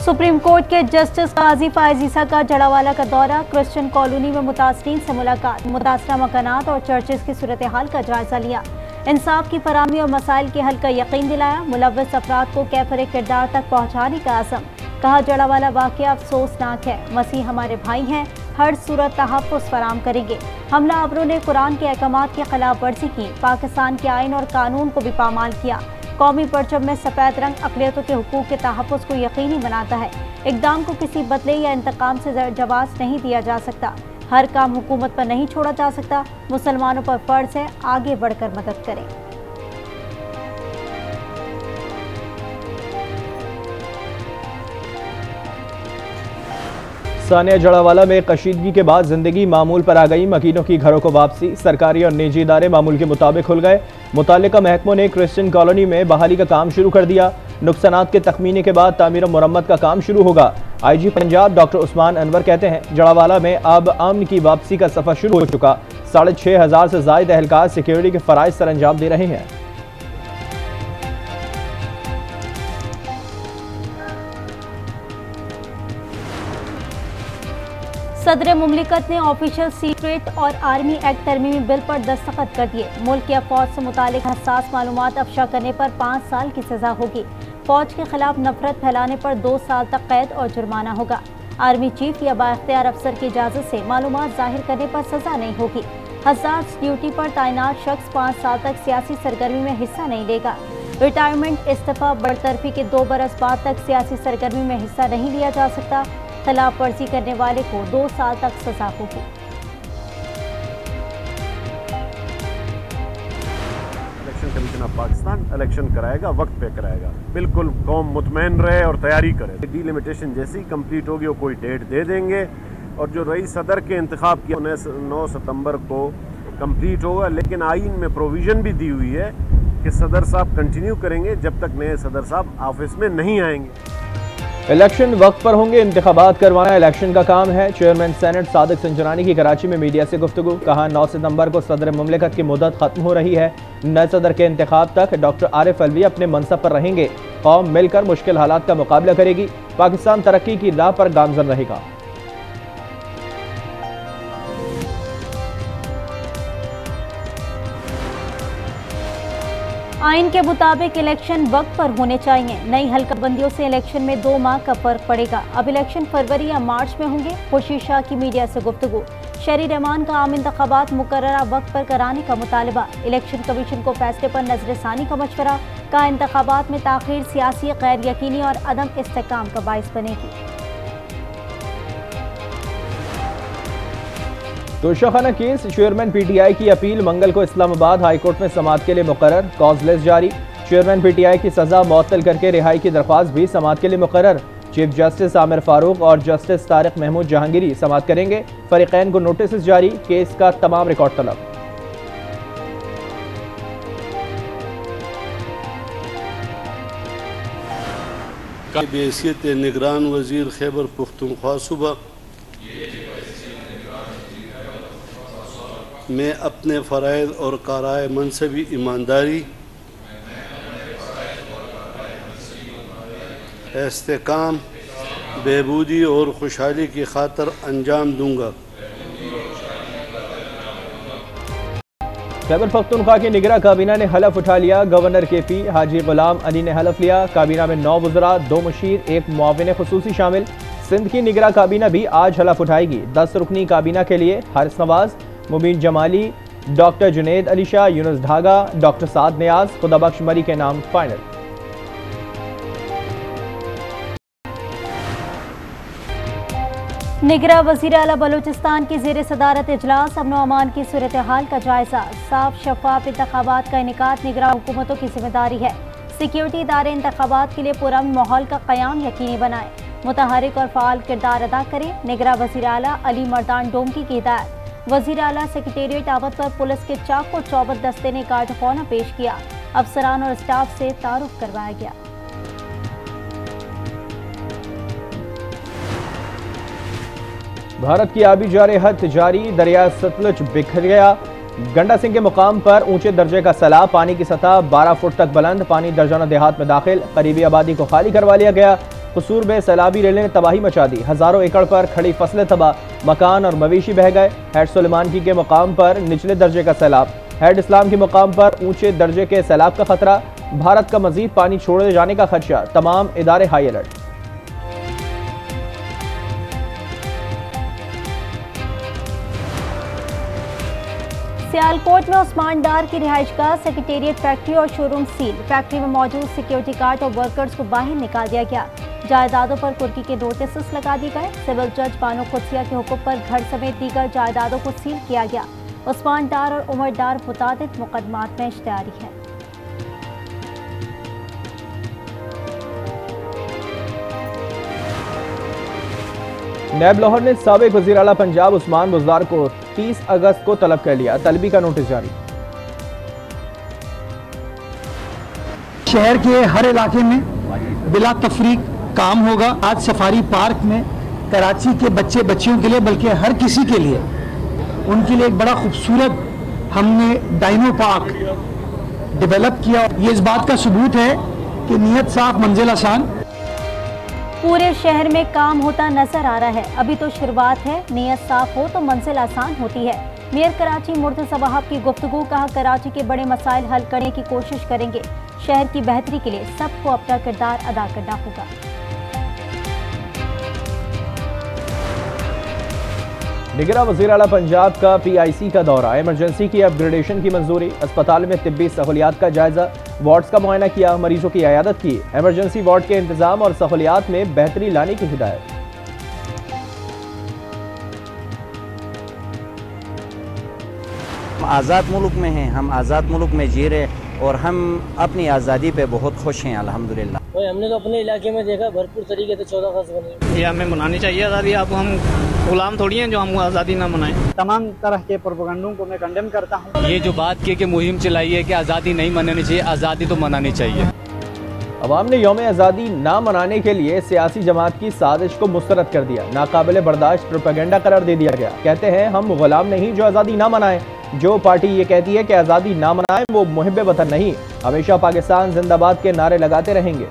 Supreme court के justice काजी फायज ईसा का जड़ावाला का दौरा, क्रिश्चियन कॉलोनी में मुतासरीन से मुलाकात, मुतासरा मकानात और चर्चेज की सूरत हाल का जायजा लिया, इंसाफ की फराहमी और मसाइल के हल का यकीन दिलाया, मुलव्वस अफराद को कैफर किरदार तक पहुँचाने का आज़म। कहा जड़ावाला वाक़या अफसोसनाक है, मसीह हमारे भाई हैं, हर सूरत तहफ़्फ़ुज़ फराम करेंगे। हमला आवरों ने कुरान के अहकामात की खिलाफ वर्जी की, पाकिस्तान के आइन और कानून को भी पामाल किया। कौमी परचम में सफ़ेद रंग अक़लियतों के हुकूक़ के तहफ़्फ़ुज़ को यकीनी बनाता है। इक़दाम को किसी बदले या इंतकाम से जवाब नहीं दिया जा सकता। हर काम हुकूमत पर नहीं छोड़ा जा सकता। मुसलमानों पर फ़र्ज़ है आगे बढ़कर मदद करें। सानिया जड़ावाला में कशीदगी के बाद जिंदगी मामूल पर आ गई, मकीनों की घरों को वापसी, सरकारी और निजी इदारे मामूल के मुताबिक खुल गए। मुताल्लिका महकमों ने क्रिश्चियन कॉलोनी में बहाली का काम शुरू कर दिया। नुकसानात के तखमीने के बाद तामीर और मुरम्मत का काम शुरू होगा। IG पंजाब डॉक्टर उस्मान अनवर कहते हैं जड़ावाला में अब अमन की वापसी का सफर शुरू हो चुका। 6500 से ज़ायद अहलकार सिक्योरिटी के फ़राइज़ सर अंजाम दे रहे हैं। सदर मुमलिकत ने ऑफिशियल सीक्रेट और आर्मी एक्ट तरमीमी बिल पर दस्तखत कर दिए। मुल्क या फौज से मुतालिक हसास मालूमात अफशा करने पर 5 साल की सजा होगी। फौज के खिलाफ नफरत फैलाने पर 2 साल तक कैद और जुर्माना होगा। आर्मी चीफ या बाइख्तियार अफसर की इजाज़त से मालूमात जाहिर करने पर सजा नहीं होगी। हसास ड्यूटी पर तैनात शख्स 5 साल तक सियासी सरगर्मी में हिस्सा नहीं लेगा। रिटायरमेंट, इस्तीफा, बरतरफी के 2 बरस बाद तक सियासी सरगर्मी में हिस्सा नहीं लिया जा सकता। खिलाफ वर्जी करने वाले को 2 साल तक सजा होगी। Election commission of Pakistan election कराएगा, वक्त पे कराएगा, बिल्कुल कौम मुतमैन रहे और तैयारी करे। डिलिमिटेशन जैसी कंप्लीट होगी वो कोई डेट दे देंगे और जो रईस सदर के इंतखाब किया 9 सितंबर को कंप्लीट होगा। लेकिन आइन में प्रोविजन भी दी हुई है कि सदर साहब कंटिन्यू करेंगे जब तक नए सदर साहब ऑफिस में नहीं आएंगे। इलेक्शन वक्त पर होंगे, इंतखाबात करवाना इलेक्शन का काम है। चेयरमैन सेनेट सादिक संजरानी की कराची में मीडिया से गुफ्तगू, कहा 9 सितंबर को सदर मुमलिकत की मुद्दत खत्म हो रही है। नए सदर के इंतखाब तक डॉक्टर आरिफ अलवी अपने मनसब पर रहेंगे। कौम मिलकर मुश्किल हालात का मुकाबला करेगी। पाकिस्तान तरक्की की राह पर गामजन रहेगा। आइन के मुताबिक इलेक्शन वक्त पर होने चाहिए। नई हल्काबंदियों से इलेक्शन में 2 माह का फर्क पड़ेगा। अब इलेक्शन फरवरी या मार्च में होंगे। खुर्शीद शाह की मीडिया से गुफ्तगू, शहरी रहमान का आम इंतखाबात मुकर्ररा वक्त पर कराने का मुतालबा। इलेक्शन कमीशन को फैसले पर नजरसानी का मशवरा, का इंतखाबात में ताखीर सियासी गैर यकीनी और अदम इस्तेहकाम का बाइस बनेगी। तोशाखाना केस, चेयरमैन PTI की अपील मंगल को इस्लामाबाद हाईकोर्ट में समाअत के लिए मुकर्रर। कॉज लिस्ट जारी, चेयरमैन PTI की सजा मुअत्तल करके रिहाई की दरख्वास्त भी समाअत के लिए मुकर्रर। चीफ जस्टिस आमिर फारूक और जस्टिस तारिक महमूद जहांगीरी समाअत करेंगे। फरीकैन को नोटिस जारी, केस का तमाम रिकॉर्ड तलब। बेहसियत निगरान वजीर खैबर पुख्तूनख्वा सूबा मैं अपने फ़राइज़ और काराए मनसबी ईमानदारी, इस्तेहकाम, बहबूदी और खुशहाली की खातिर अंजाम दूंगा। खैबर पख्तूनख्वा की निगरां काबीना ने हलफ उठा लिया। गवर्नर KP हाजी गुलाम अली ने हलफ लिया। काबीना में 9 वज़रा, 2 मुशीर, 1 मुआविन खुसूसी शामिल। सिंध की निगरां काबीना भी आज हलफ उठाएगी। 10 रुकनी काबीना के लिए हारिस नवाज, मुबीन जमाली, डॉक्टर जुनैद अली शाह, यूनुस ढागा, डॉक्टर साद नियाज, खुदाबख्श मरी के नाम फाइनल। निगरां वज़ीर आला बलूचिस्तान की ज़ेर सदारत इजलास, अमन व अमान की सूरत हाल का जायजा। साफ शफाफ इंतखाबात का इनेकाद निगरां हुकूमतों की जिम्मेदारी है। सिक्योरिटी इदारे इंतखाबात के लिए पुरअमन माहौल का क़याम यकीनी बनाए, मुतहरिक और फ़ाल किरदार अदा करें। निगरां वज़ीर आला अली मर्दान डोमकी की हिदायत। वज़ीर आला सेक्रेटेरिएट आवत पर पुलिस के चाक और चौबत दस्ते ने कार्डफोना पेश किया। अफसरान और स्टाफ से तारुफ करवाया गया। भारत की आबी जारहत जारी, दरिया सतलुज बिखर गया। गंडा सिंह के मुकाम पर ऊंचे दर्जे का सैलाब, पानी की सतह 12 फुट तक बुलंद, पानी दर्जाना देहात में दाखिल, करीबी आबादी को खाली करवा लिया गया। कसूर में सैलाबी रेलें ने तबाही मचा दी, हजारों एकड़ पर खड़ी फसलें तबाह, मकान और मवेशी बह गए। हेड सुलेमानकी के मुकाम पर निचले दर्जे का सैलाब, हेड इस्लाम के मुकाम पर ऊंचे दर्जे के सैलाब का खतरा, भारत का मजीद पानी छोड़े जाने का खदशा, तमाम इदारे हाई अलर्ट। सियालकोट में उस्मान डार की रिहाइश का सेक्रेटेरिएट फैक्ट्री और शोरूम सील, फैक्ट्री में मौजूद सिक्योरिटी गार्ड और वर्कर्स को बाहर निकाल दिया गया। जायदादों पर कुर्की के नोटिस लगा दिए गए। सिविल जज बानो कुदसिया के हुक्म पर घर समेत दीगर जायदादों को सील किया गया। उस्मान डार और उमर डार मुताबिक मुकदमात में इश्तिहारी है। नैब लाहौर ने साबिक वज़ीर आला पंजाब उस्मान बुज़दार को 30 अगस्त को तलब कर लिया, तलबी का नोटिस जारी। शहर के हर इलाके में बिला तफरीक काम होगा। आज सफारी पार्क में कराची के बच्चे बच्चियों के लिए बल्कि हर किसी के लिए उनके लिए एक बड़ा खूबसूरत हमने डायनो पार्क डेवलप किया। ये इस बात का सबूत है कि नीयत साफ मंजिल आसान। पूरे शहर में काम होता नजर आ रहा है, अभी तो शुरुआत है, नीयत साफ हो तो मंजिल आसान होती है। मेयर कराची मुर्तज़ा वहाब की गुफ्तगू, कहा कराची के बड़े मसाइल हल करने की कोशिश करेंगे। शहर की बेहतरी के लिए सबको अपना किरदार अदा करना होगा। निगरान वज़ीर आला पंजाब का PIC का दौरा, इमरजेंसी की अपग्रेडेशन की मंजूरी, अस्पताल में तिब्बी सहूलियात का जायजा, वार्ड्स का मुआयना किया, मरीजों की इयादत की, इमरजेंसी वार्ड के इंतजाम और सहूलियात में बेहतरी लाने की हिदायत। हम आज़ाद मुल्क में हैं, हम आज़ाद मुल्क में जी रहे और हम अपनी आज़ादी पे बहुत खुश हैं अल्हम्दुलिल्लाह। भाई हमने तो अपने इलाके में देखा भरपूर तरीके से 14 अगस्त बनी। ये हमें मनानी चाहिए आज़ादी। अब हम गुलाम थोड़ी हैं जो हम आज़ादी ना मनाएं। तमाम तरह के प्रोपेगेंडों को मैं कंडेम करता हूँ। ये जो बात की कि मुहिम चलाई है कि आज़ादी नहीं मनानी चाहिए, आज़ादी तो मनानी चाहिए। अवाम ने यौम आज़ादी ना मनाने के लिए सियासी जमात की साजिश को मुस्तरद कर दिया, नाकाबिले बर्दाश्त प्रोपेगेंडा करार दे दिया गया। कहते हैं हम गुलाम नहीं जो आज़ादी ना मनाएं। जो पार्टी ये कहती है कि आज़ादी ना मनाएं वो मुहिब्बे वतन नहीं, हमेशा पाकिस्तान जिंदाबाद के नारे लगाते रहेंगे।